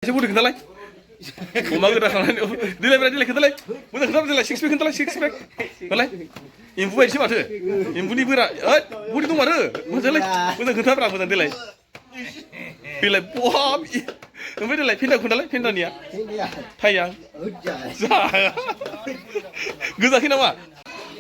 एसे बुंदो खोन्थालाय अमा गोदा खालामनानै देलाय खोन्थालाय मोजां खोन्थालाय देलाय सिक्स पेक खोन्थालाय सिक्स पेक होलाय एम्बु बायदिसो माथो एम्बुनि बोरा ओइ बडि दं माथो मोजांलाय मोजां खोन्थाब्रा मोजां देलाय देलाय बहाब ओमफ्राय देलाय फेन्दा खोन्थालाय फेन्दानिया थाया जाया गोजाखै नामा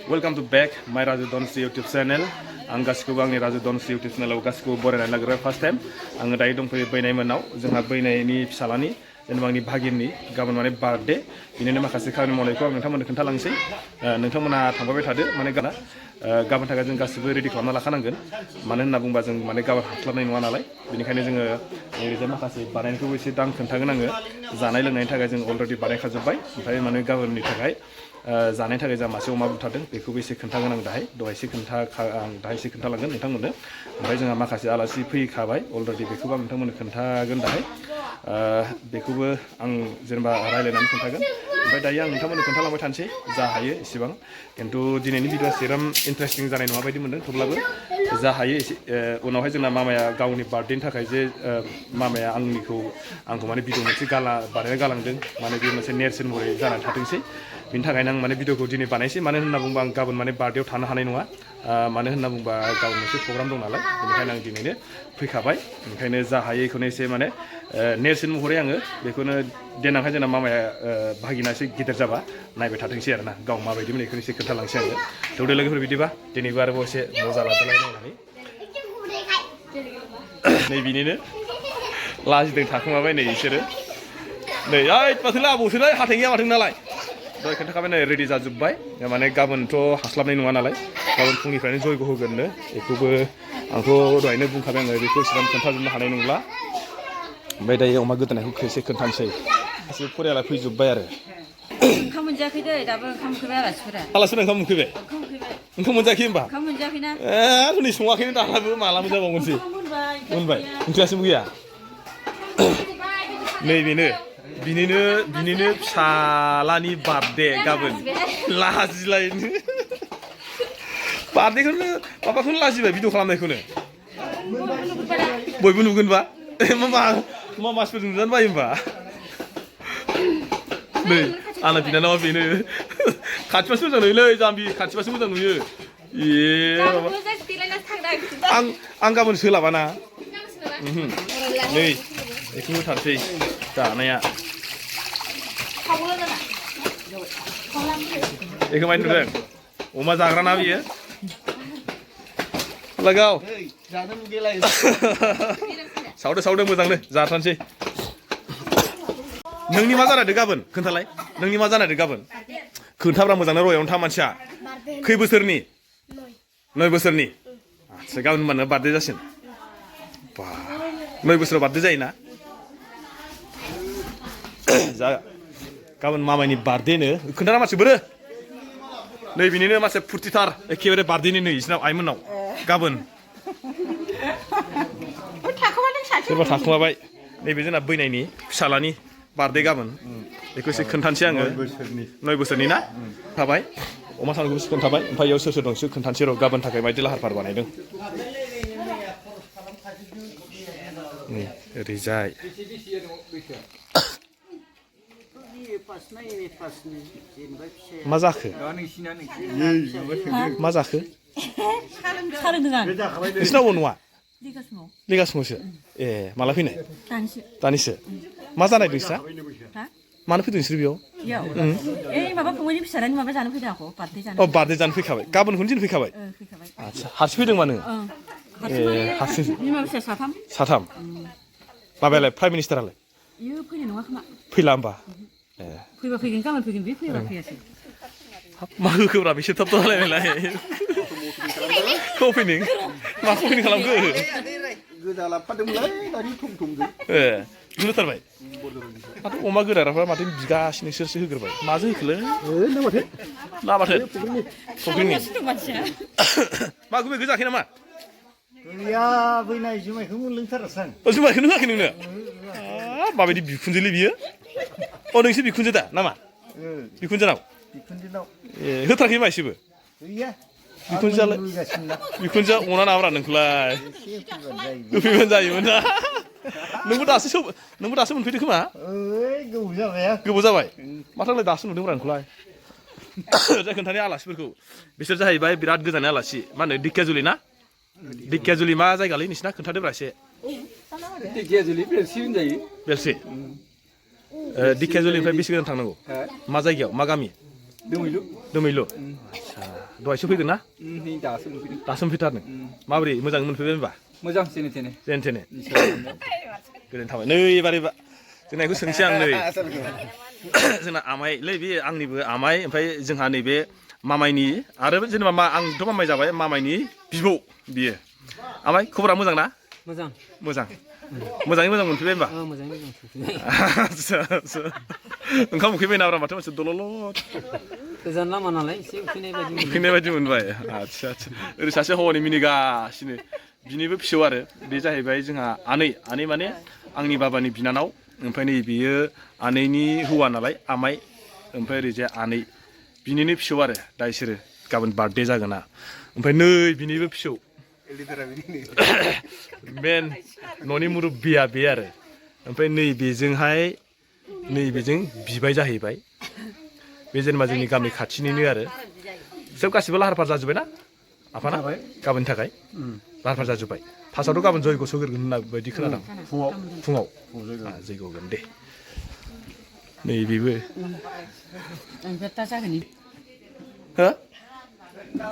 वेलकाम टु बेक माय राजु दनसि इउटुब चेनेल आं गासिखौबो आंनि राजु दनसि इउटुब चेनेलाव गासिखौबो बरायनानै लाग्रो फार्स्ट टाइम आङो दायो दंफैयो बैनाय मोननाव जोंहा बैनायनि फिसालानि जेनेबा आंनि भागिननि गाबोन माने बार्थडे बिनिनो माखासे खामानि मावनायखौ आं नोंथांमोननो खोन्थालांसै नोंथांमोना थांबाय थादो माने गाबोन थाखाय जों गासिबो रेडि खालामना लाखानांगोन मानो होनना बुंबा जों माने गाबोन हास्लाबनाय नङा नालाय बेनिखायनो जोङो ओरैजाय माखासे बानायनायखौबो एसे दां खोन्थागोन आङो जानाय लोंनायनि थाखाय जों अलरेडि बानायखाजोब्बाय ओमफ्राय माने गाबोननि थाखाय जानायनि थाखाय जों मासे अमा बुथारदों बेखौबो एसे खोन्थागोन आं दाहाय दहायसे आं दाहायसे खोन्थालांगोन नोंथांमोननो ओमफ्राय जोंहा माखासे आलासि फैखाबाय अलरेडि बेखौबो आं नोंथांमोननो खोन्थागोन दाहाय बेखौबो आं जेनेबा रायलायनानै खोन्थागोन ओमफ्राय दायो आं नोंथांमोननो खोन्थालांबाय थानोसै जा हायो इसेबां खिन्थु दिनैनि भिडिअआ एसेबां इन्टारेस्टिं जानाय नङा बायदि मोन्दों थेवब्लाबो जा हायो एसे उनावहाय जोंना मामाया गावनि बार्थडेनि थाखाय जे मामाया आंखौ माने भिडिअ मोनसे बानायना गालांदों माने बे मोनसे नेरसोन महरै जानानै थाथोंसै बिनि थाखायनो आं माने भिडिअखौ दिनै बानायसै मानो होनना बुंबा आं गाबोन माने बार्थडेआव थानो हानाय नङा मानो होनना बुंबा गाबोन मोनसे प्रग्राम दं नालाय बेनिखायनो आं दिनैनो फैखाबाय ओंखायनो जा हायो बेखौनो एसे माने नेरसोन महरै आङो बेखौनो देनांहाय जोंना मामाया भागिना एसे गिदिर जाबा नायबाय थाथोंसै आरोना गाव माबायदिमोन बेखौनो एसे खोन्थालांसै आङो थौदो लोगोफोर बिदिबा दिनैबो आरोबाव एसे मजा लादोलाय नायनानै नै बिनिनो लाजिदों थाखोमाबाय नै बिसोरो नै ओइ माथो लाबावसोलै हाथाइनिया माथो नालाय दहाय खोन्थाखाबाय नै रेडि जाजोब्बाय माने गाबोनथ' हास्लाबनाय नङा नालाय गाबोन फुंनिफ्रायनो जयग' होगोननो बेखौबो आंथ' दहायनो बुंखाबाय आङो बेखौ इसेबां खोन्थाजोबनो हानाय नंला ओमफ्राय दायो अमा गोदानायखौ एसे खोन्थानोसै गासैबो फरियाला फैजोब्बाय आरो ओंखाम मोनजायाखै दै दाबो ओंखाम उखैबाय आलासिफोरा ओंखाम मोनफैबाय ओंखाम मोनजायाखै होनबा ओंखाम मोनजायाखैना नै सङाखैनो दाबो माला मोनजाबावगोनसै मोनबाय ओंख्रियासो गैया नै बिनिनो फिसालानि बार्थडे गाबोन लाजिलायनो बार्थडेखौनो माबाखौनो लाजिबाय भिडिअ खालामनायखौनो बयबो नुगोनबा मा मानसिफोरजों नुजानो बायो होनबा नै आंना बिनानावा बेनो खाथिबासो मोजां नुयोलै जाम्बि खाथिबासो मोजां नुयो आं गाबोन सोलाबाना नै बेखौ होथारसै जानाया बेखौ मानि नुदों अमा जाग्राना बियो लागाव सावदो मोजांनो जाथारसै नोंनि मा जानायदो गाबोन खोन्थालाय नोंनि मा जानायदो गाबोन खोन्थाब्रा मोजांनो रयावनो था मानसिया खै बोसोरनि 9 बोसोरनि आदसा गाबोन होनबानो बार्थडे जासिगोन बा 9 बोसोराव बार्थडे जायोना जा गाबोन मामायनि बार्थडेनो खोन्थाना मानसि बोरो नै बिनिनो मासे फुर्टिथार एखेबारे बार्थडेनि नै बिसिनाव आइमोननाव गाबोन सोरबा थाखोमाबाय नैबे जोंना बैनायनि फिसालानि बार्थडे गाबोन बेखौ एसे खोन्थानोसै आङो 9 बोसोरनि ना थाबाय अमा सानखौबो खोन्थाबाय ओमफ्राय इयाव सोर दं खोन्थानोसै र' गाबोन थाखाय मायदि लाहार फाहार बानायदों नै ओरैजाय मा जाखो नोंसिनाव नङा लेगासिमोसो ए माला फैनाय दानिसो मा जानाय नोंस्रा मानो फैदों नोंसोर बेयाव माबा फंबायनि फिसालानि माबा जानो फैदों आंखौ बार्थडे जानो फैखाबाय गाबोनखौनो दिन फैखाबाय आदसा हारसिं फैदों मानो हारसिं बिमा फिसा साथाम माबायालाय प्राइम मिनिस्टारालाय फैनाय नङा खोमा फैला होमबा ए फैबा फैगोन गाबोन फैगोन बे फैबा फैयासै मा होखोब्रा बिसोर थाब थालायनायलाय कफिनिं मा कफिनिं खालामखो गोदा लाबोफादोंमोनलै दानि थंजों ए होथारबाय माथो अमा गोदाग्राफ्रा माथो बिगासिनो नोंसोरसो होग्रोबाय माजों होखोलै ना माथो फुख्रिनि मा गुबै गोजाखै नामा गैया बैनाय जुमायखौ लोंथारासै आं जुमायखौनो होआखै नोंनो माबायदि बिखुनजोलै बियो नोंसो बिखुनजो दा नामा बिखुनजोनाव ए होथाराखै मा एसेबो गैया बिखुनजोआ अना नाब्रा नोंखौलाय होफैबानो जायोमोन ना नोंबो दासो मोनफैदों खोमा गोबाव जाबाय गोबाव जाबाय माथोलाय दासो नुदोंब्रा नोंखौलाय जाय खोन्थानाय आलासिफोरखौ बिसोर जाहैबाय बिराद गोजाननि आलासि मा होनो दिखियाजुलि ना दिखियाजुलि मा जायगालै नोंसिना खोन्थादोब्रा एसे दिखियाजुलि बेलसि होनजायो बेलसि दिखियाजुलिनिफ्राय बेसे गोजान थांनांगौ मा जायगायाव मा गामि दोमैलु आदसा दहायसो फैदों ना दासो मोनफैथारदों माबोरै मोजाङै मोनफैबाय होनबा मोजां जेने थेने गोजोन थाबाय नै एबार जोंना बेखौ सोंसै आं नै जोंना आमाइलै बे आंनिबो आमाइ ओमफ्राय जोंहा नैबे मामाइनि आरो जेनेबा आंथ' मामाइ जाबाय मामाइनि बिबौ बियो आमाइ खबरा मोजां ना मोजाङै मोजां मोनफैबाय होनबा आदसा ओंखाम उखैबाय नाब्रा माथो मानसि दल'ल' गोजान लामा नालाय एसे उखैनाय बायदि मोनबाय आदसा ओरै सासे हौवानि मिनिगासिनो बिनिबो फिसौ आरो बे जाहैबाय जोंहा आनै माने आंनि बाबानि बिनानाव ओमफ्राय नै बियो आनैनि हौवा नालाय आमाइ ओमफ्राय ओरैजाय आनै बिनिनो फिसौ आरो दा इसोरो गाबोन बार्थडे जागोन ना ओमफ्राय नै बिनिबो फिसौ मेन न'नि मुरुब्बिया बे आरो ओमफ्राय नैबेजों बिबाय जाहैबाय बे जेनेबा जोंनि गामि खाथिनिनो आरो बिसोर गासिबो लाहार फाहार जाजोब्बाय ना आफाना गाबोननि थाखाय लाहार फाहार जाजोब्बाय फार्स्टआवथ' गाबोन जयग' सौगोरगोन होनना बायदि खोनादों फुङाव जयग' होगोन दे नैबेबो हो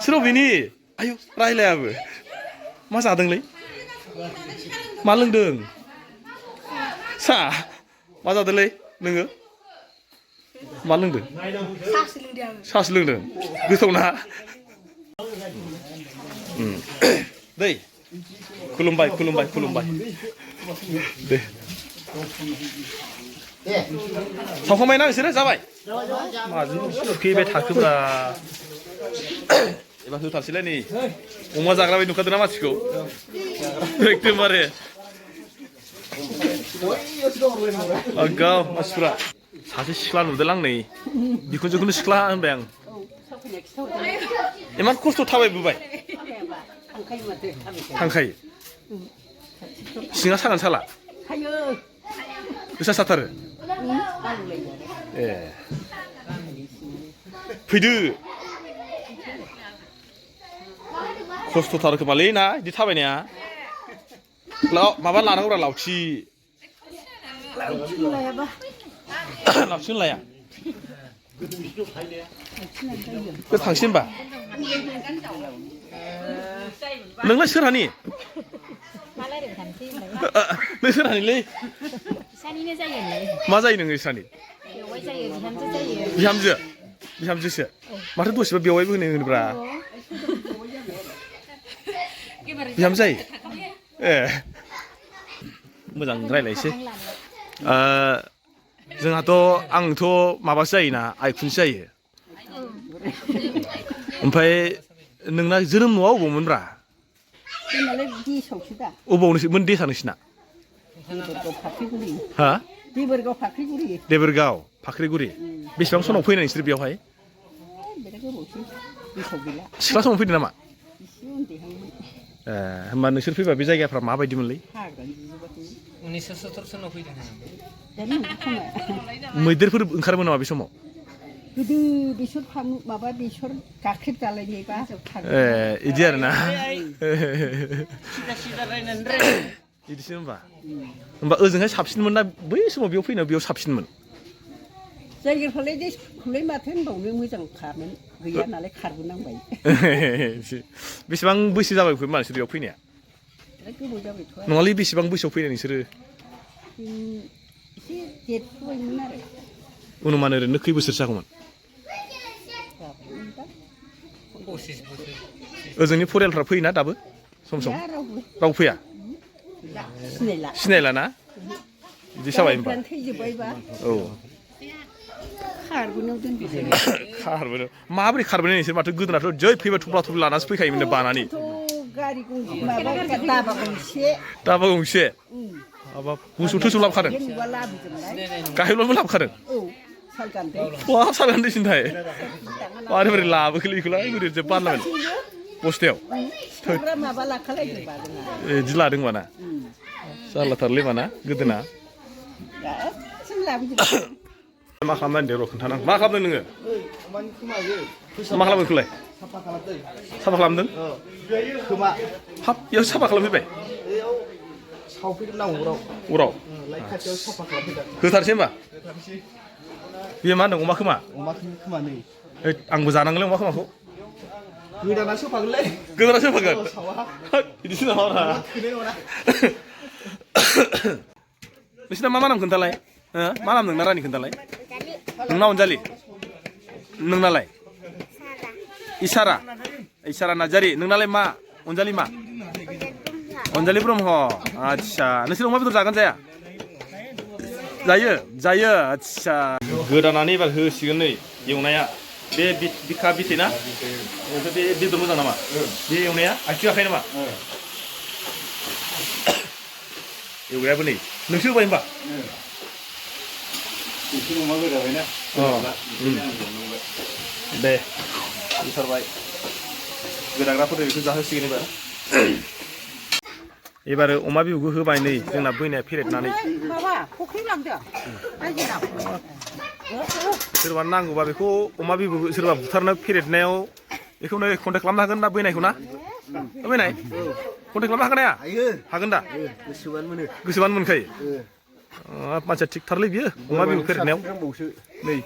सोराव बेनि आयु रायलायाबो मा जादोंलै मा लोंदों सा मा जादोंलै नोङो मा लोंदों सासो लोंदों गोथावना दै खुलुमबाय दे सावखांबाय ना नोंसोरो जाबाय माजों सुखैबाय थाखोब्रा एबार होथारसैलाय नै अमा जाग्रा बायदि नुखादों ना मानसिखौ एकदमबारे गाव मानसिफ्रा सासे सिख्ला नुदोंलां नै बिखुनजोखौनो सिख्ला होनबाय आं इमान खस्थ' थाबायबोबाय थांखायो सिङा सागोन साला गोसा साथारो ए फैदो खस्थ'थार खोमालै ना बिदि थाबायनाया माबा लानांगौरा लावथि लाया थांसै होनबा नोंलाय सोरहानि नों सोरहानिलै मा जायो नोङो इसानि बिहामजोसो माथो दसेबा बेवाइबो होनोब्रा बिहामजो जायो ए मोजां रायलायसै जोंहाथ' आंथ' माबासो जायोना आइखुनसो जायो ओमफ्राय नोंना जोनोम न'आ अबावमोनब्रा अबावनोमोन देसा नोंसिना हा देबोरगाव फाख्रिगुरि बेसेबां समाव फैनाय नोंसोर बेयावहाय सिख्ला समाव फैदों नामा होमबा नोंसोर फैबा बे जायगाफ्रा माबायदिमोनलै मैदेरफोर ओंखारोमोन नामा बे समाव गोदो बेसर गाख्रेब जालायनायबा ए इदि आरोना इदिसो होमबा ओजोंहाय साबसिनमोन ना बै समाव बेयाव फैनायाव बेयाव साबसिनमोन जायगाफ्रालाय माथो होनबावनो मोजांखामोन गैया नालाय खारबोनांबाय बेसेबां बैसो जाबाय मानसि बेयाव फैनाया गोबाव जाबायथ' नङालै बेसेबां बैसोआव फैनाय नोंसोरो एसे देरफुबायमोन आरो अनुमान ओरैनो खै बोसोर जागौमोन ओजोंनि फरियालफ्रा फैयोना दाबो सम रावबो फैया सिनायला ना बिदि जाबाय होनबा औ खारबोनो माबोरै खारबोनाय नोंसोर माथो गोदोनाथ' जै फैबा थफ्ला थफ्ला लानासो फैखायोमोन बानानै दाबा गंसे मोसौ थोसौ लाबोखादों गाहायब्लाबो लाबोखादों सालगान्दै सिन्थाय मारै मारै लाबोखोलै बेखौलाय गोदो बारलामोन बस्थायाव बिदि लादों होनबा ना जारलाथारलै माना गोदोना सिमला बिदिनो मा खालामनानै दे र' खोन्थानां मा खालामदों नोङो अमानि खोमायो मा खालामदों बेखौलाय साफा खालामदों साफा खालामदों खोमा हाब बेयाव साफा खालामफैबाय बेयाव सावफैग्रोनांगौ अराव लाइट खाथियाव साफा खालामफैदों होथारसै होमबा थांसै बेयो मा होनदों अमा खोमा अमा खोमा नै ओइ आंबो जानांगोनलै अमा खोमाखौ गोदानासो होफागोनलै गोदानासो होफागोन सावा बिदिसो नामा थोनाय नङा नोंसिना मा नाम खोन्थालाय मा नाम नोंना रानि खोन्थालाय नोंना अनजालि नोंनालाय इसारा इसारा नार्जारि नोंनालाय मा अनजालि मा अनजालि ब्रह्म आदसा नोंसोर अमा बेदर जागोन जाया जायो जायो आदसा गोदानानै एबार होसिगोन नै एवनाया बे बिखा बिथे ना बे बेदर मोजां नामा बे एवनाया आथिं आखाइ नामा एवग्रायाबो नै नोंसो होबाय होनबा अमा गोदाबायना दे बुथारबाय गोदाग्राफोर बेखौ जाहोसिगोन एबार एबार अमा बिबुखौ होबाय नै जोंना बैनाया फेरेदनानै माबा फख्रि लांदो सोरबा नांगौबा बेखौ अमा बिबु सोरबा बुथारनो फेरेदनायाव बेखौनो कन्टेक्ट खालामनो हागोन ना बैनायखौ ना बैनाय कन्टेक्ट खालामनो हागोन ना हागोन दा गोसोबानो मोनखायो मानसिया थिगथारलै बियो अमा बिबु फेरेदनायाव नै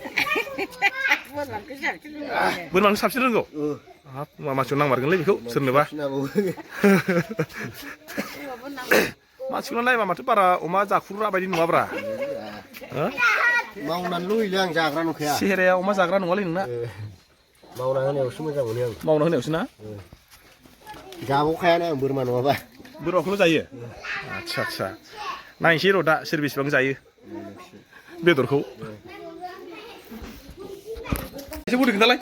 बोरमाखौ साबसिन रोंगौ हाब मानसियाव नांमारगोनलै बेखौ सोरनोबा मानसिखौनो नायबा माथो बारा अमा जाखुरग्रा बायदि नङाब्रा मावनानै लुगैलै आं जाग्रा नंखाया सेहेराया अमा जाग्रा नङालै नोंना मावना होनायावसो मोजां मोनो आं मावना होनायावसो ना जाबावखायानो आं बोरमा नङाबा बोरमाखौल' जायो आदसा आदसा नायनोसै र' दा सोर बेसेबां जायो बेदरखौ एसे बुंदो खोन्थालाय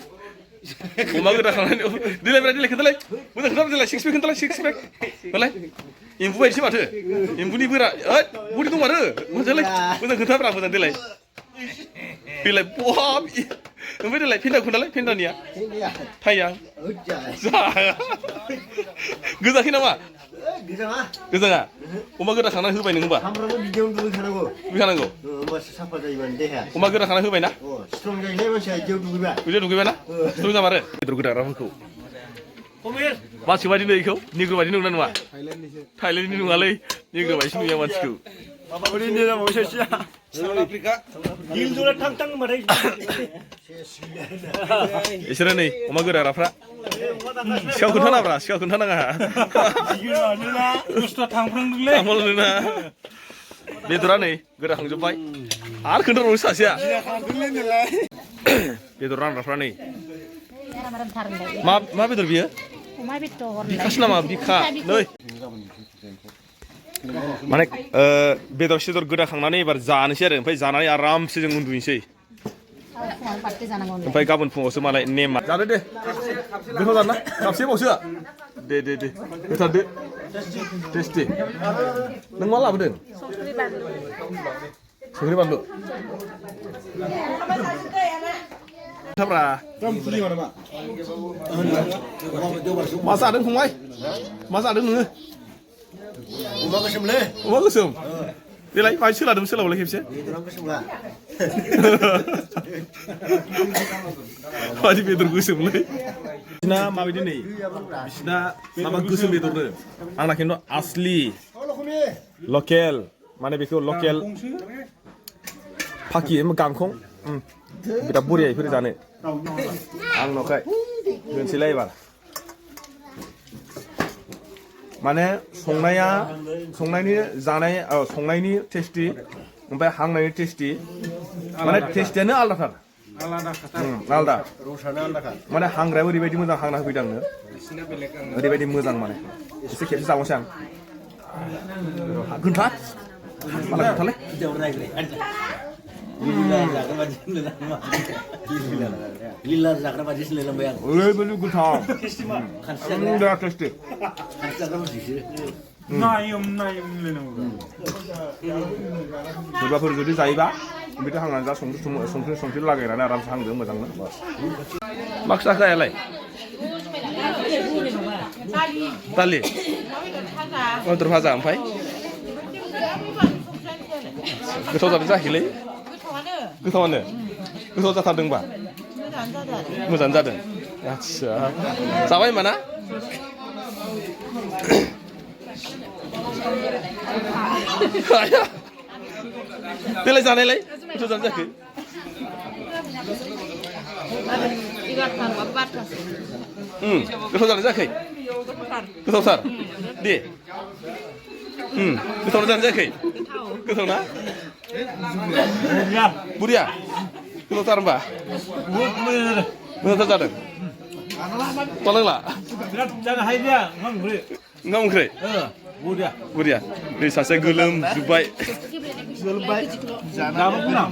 अमा गोदा खालामनानै देलाय खोन्थालाय मोजां खोन्थालाय देलाय सिक्स पेक खोन्थालाय सिक्स पेक होलाय एम्बु बायदिसो माथो एम्बुनि बोरा बुरि दं माथो मोजांलाय मोजां खोन्थाब्रा मोजां देलाय देलाय बहाब ओमफ्राय देलाय फेन्दा खोन्थालाय फेन्दानिया थाइया गोजाखै नामा गोजाङा अमा गोदा खांनानै होबाय नों होनबा सामफ्रामबो बिदियावनो दुगैखानांगौ होमबासो साफा जायो माने देहाया अमा गोदा खांनानै होबाय ना स्ट्रं जायोलै मानसिया बिदियाव दुगैबा बिदियाव दुगैबायना स्ट्रं जामारो बेदर गोदाग्राफोरखौ मानसि बायदि नो बेखौ निग्रो बायदि नंना नङा थाइलेण्डनि नङालै निग्रो बायदिसो नुयो मानसिखौ बिसोरो नै अमा गोदाग्राफ्रा सिखाव खोन्थानाब्रा सिखाव खोन्थानाङा थांफ्लांदोंना बेदरा नै गोदाखांजोब्बाय आरो खोन्थाबावो सासेया बेदर रानग्राफ्रा नै मा बेदर बियो अमा बेदर बिखासो नामा बिखा नै माने बेदर सेदर गोदाखांनानै एबार जानोसै आरो ओमफ्राय जानानै आरामसे जों उन्दुनोसै ओमफ्राय गाबोन फुङावसो मालाय नेमा जादो दे गोथाव जाना खाबसे बावसो दे गोथारदो टेस्टि नों मा लाबोदों संख्रि बानलु मा जादों फंबाय मा जादों नोङो अमा गोसोमलै अमा गोसोम बेलाय माहाय सोलादों सोलाबलाय खेबसे मादि बेदर गोसोमलै बिसिना माबायदि नै बिसिना माबा गोसोम बेदरनो आंना खिन्थु आसलि लकेल माने बेखौ लकेल फाखि गांखं बिराद बरिया बेफोर जानो आं नखाय दोनसैलाय एबार माने संनायनि जानाय संनायनि टेस्टि ओमफ्राय हांनायनि टेस्टि माने टेस्टियानो आलादाथार आलादा माने हांग्रायाबो ओरैबायदि मोजां हांना होफैदों आंनो ओरैबायदि मोजां माने एसे खेबसे जाबावसै आं खोन्था माला खोन्थालाय लीला जाग्रा बादिसो लेलांबाय आं ओरैबायदि गोथाव बिराद टेस्टि सोरबाफोर जुदि जायोबा बिदि हांनानै जा संख्रि लागायनानै आरामसे हांदो मोजांनो मा जाखायालाय दालि बेदर भाजा ओमफ्राय गोथाव जादों जायाखैलै गोथावानो गोथाव जाथारदोंबा मोजाङानो जादों आरो मोजाङानो जादों आदसा जाबाय होनबा ना आया देलाय जानायलाय गोथाव जानो जायाखै गोथाव जानो जायाखै गोथावथार दे गोथाव जानो जायाखै गोथाव ना बुरिया गोथावथार होनबा मोजांथार जादों तलांला बिराद जानो हायो दे ओंखाम ओंख्रि बुरिया बुरिया दै सासे गोलोमजोब्बाय दाबो बुंनां